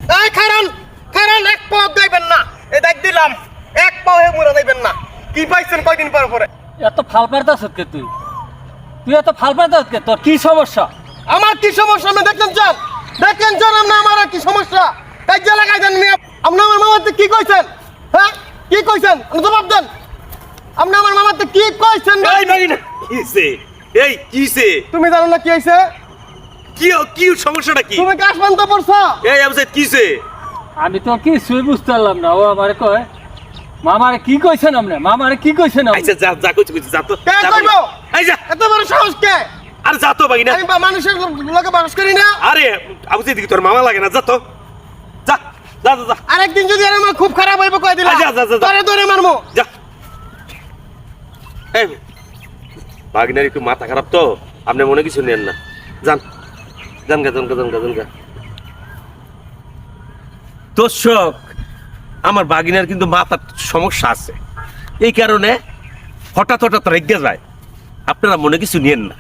এই খারান খারান এক পাও যাইবেন না এই দেখ দিলাম এক পাও হে মুরা যাইবেন না কি পাইছেন কয়দিন পর পরে এত ফাল পারতাছ কে তুই এত ফাল পারতাছ কে তোর কি সমস্যা আমার কি সমস্যা আপনি দেখেন আপনি আমার কি সমস্যা কাজ লাগাই দেন মিয়া আপনি আমার মামাতে কি কইছেন হ্যাঁ কি কইছেন জবাব দেন আপনি আমার মামাতে কি কইছেন এই বাগিনা কিছে এই কিছে তুমি জানো না কি হইছে কি সমস্যাটা কি তুমি কাশমান তো পড়ছো এই আমজাদ কিছে আমি তো কি সুই বুঝতে পারলাম না ও আমারে কয় মামারে কি কইছেন আপনি মামারে কি কইছেন আপনি আচ্ছা যা কইছি যা তো কে কইবো এই যা এত বড় সাহস কে আর যা তো বাগিনা আমি মানুষের লোকে বাস করি না আরে আমজাদ দিকে তোর মামা লাগে না যা তো যা আরেকদিন যদি আর আমার খুব খারাপ হইব কই দিলা যা ধরে ধরে মারমু যা এই বাগিনার একটু মাথা খারাপ তো আপনি মনে কিছু নেন না জান গা দর্শক আমার বাগিনার কিন্তু মাথার সমস্যা আছে এই কারণে হঠাৎ রেগে যায় আপনারা মনে কিছু নিয়েন না